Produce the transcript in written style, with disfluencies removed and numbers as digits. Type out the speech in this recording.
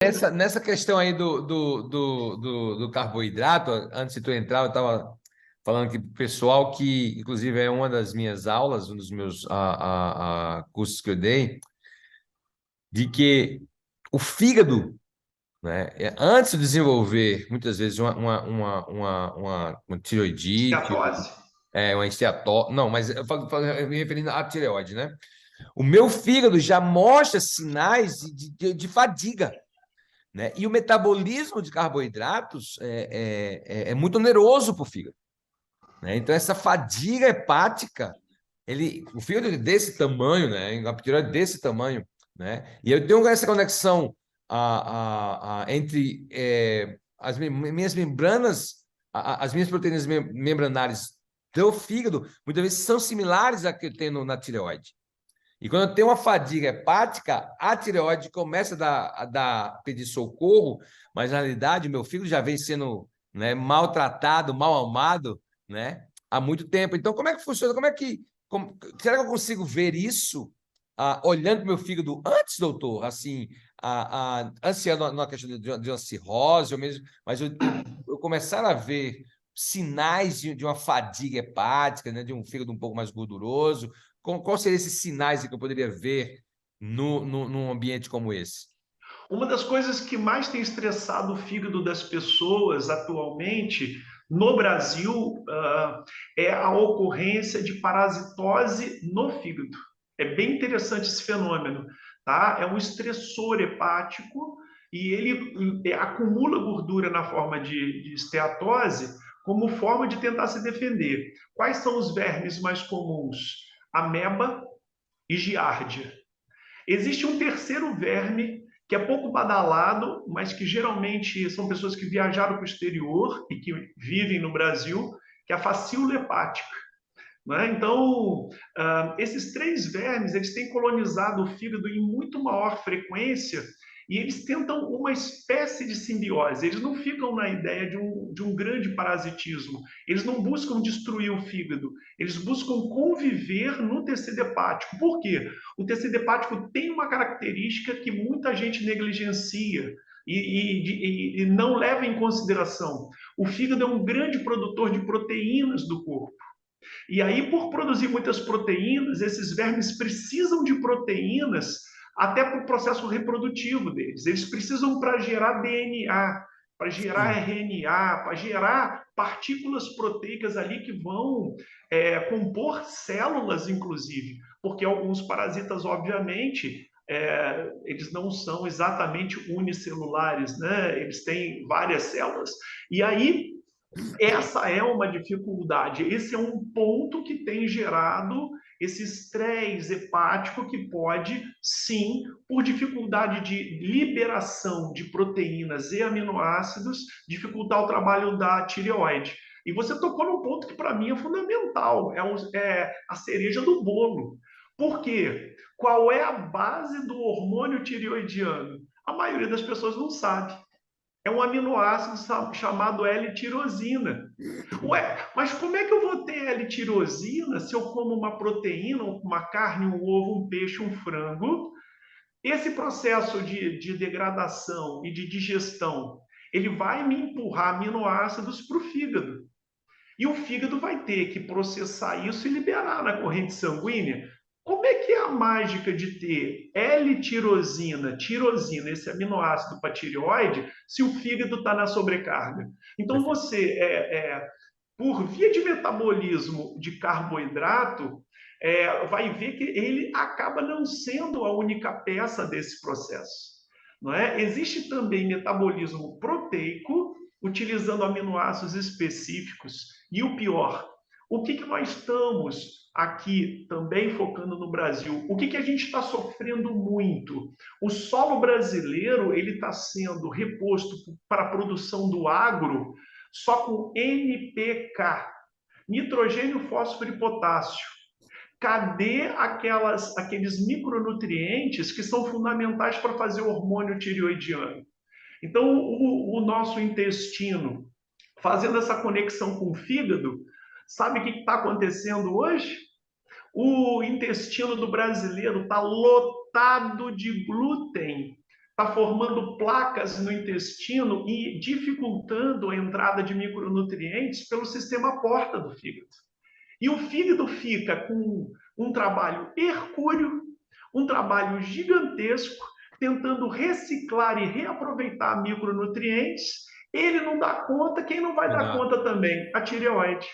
Nessa questão aí do carboidrato, antes de tu entrar, eu estava falando aqui pro pessoal que, inclusive, é uma das minhas aulas, um dos meus cursos que eu dei, de que o fígado, né, antes de desenvolver, muitas vezes, uma tireoidite, Esteatose. uma esteatose, não, mas eu me referindo à tireoide, né? O meu fígado já mostra sinais de fadiga, né? E o metabolismo de carboidratos é muito oneroso para o fígado, né? Então, essa fadiga hepática, o fígado é desse tamanho, né? A tireoide é desse tamanho, né? E eu tenho essa conexão entre as minhas membranas, as minhas proteínas membranares do fígado, muitas vezes são similares à que eu tenho na tireoide. E quando eu tenho uma fadiga hepática, a tireoide começa pedir socorro, mas na realidade o meu fígado já vem sendo, né, maltratado, mal amado, né, há muito tempo. Então, como é que funciona? Será que eu consigo ver isso olhando para o meu fígado antes, doutor? Assim, ansiando na questão de uma cirrose, ou mesmo, mas eu começar a ver sinais de uma fadiga hepática, né, de um fígado um pouco mais gorduroso. Qual seriam esses sinais que eu poderia ver num ambiente como esse? Uma das coisas que mais tem estressado o fígado das pessoas atualmente no Brasil é a ocorrência de parasitose no fígado. É bem interessante esse fenômeno, tá? É um estressor hepático e ele acumula gordura na forma de esteatose como forma de tentar se defender. Quais são os vermes mais comuns? Ameba e giardia. Existe um terceiro verme que é pouco badalado, mas que geralmente são pessoas que viajaram para o exterior e que vivem no Brasil, que é a facíola hepática. Né? Então, esses três vermes eles têm colonizado o fígado em muito maior frequência e eles tentam uma espécie de simbiose. Eles não ficam na ideia de um grande parasitismo. Eles não buscam destruir o fígado. Eles buscam conviver no tecido hepático. Por quê? O tecido hepático tem uma característica que muita gente negligencia e não leva em consideração. O fígado é um grande produtor de proteínas do corpo. E aí, por produzir muitas proteínas, esses vermes precisam de proteínas até para o processo reprodutivo deles. Eles precisam para gerar DNA, para gerar Sim. RNA, para gerar partículas proteicas ali que vão compor células, inclusive. Porque alguns parasitas, obviamente, eles não são exatamente unicelulares, né? Eles têm várias células. E aí, essa é uma dificuldade, esse é um ponto que tem gerado esse estresse hepático que pode, sim, por dificuldade de liberação de proteínas e aminoácidos, dificultar o trabalho da tireoide. E você tocou num ponto que para mim é fundamental, é a cereja do bolo. Por quê? Qual é a base do hormônio tireoidiano? A maioria das pessoas não sabe. É um aminoácido chamado L-tirosina. Ué, mas como é que eu vou ter L-tirosina se eu como uma proteína, uma carne, um ovo, um peixe, um frango? Esse processo de degradação e de digestão, ele vai me empurrar aminoácidos para o fígado. E o fígado vai ter que processar isso e liberar na corrente sanguínea. Como é que é a mágica de ter L-tirosina, tirosina, esse aminoácido para tireoide, se o fígado está na sobrecarga? Então Perfeito. você, por via de metabolismo de carboidrato, vai ver que ele acaba não sendo a única peça desse processo. Não é? Existe também metabolismo proteico, utilizando aminoácidos específicos. E o pior, o que nós estamos aqui também focando no Brasil? O que a gente está sofrendo muito? O solo brasileiro ele está sendo reposto para a produção do agro só com NPK, nitrogênio, fósforo e potássio. Cadê aqueles micronutrientes que são fundamentais para fazer o hormônio tireoidiano? Então, o nosso intestino, fazendo essa conexão com o fígado, sabe o que está acontecendo hoje? O intestino do brasileiro está lotado de glúten, está formando placas no intestino e dificultando a entrada de micronutrientes pelo sistema porta do fígado. E o fígado fica com um trabalho hercúleo, um trabalho gigantesco, tentando reciclar e reaproveitar micronutrientes. Ele não dá conta, quem não vai Não dar dá. conta também? A tireoide.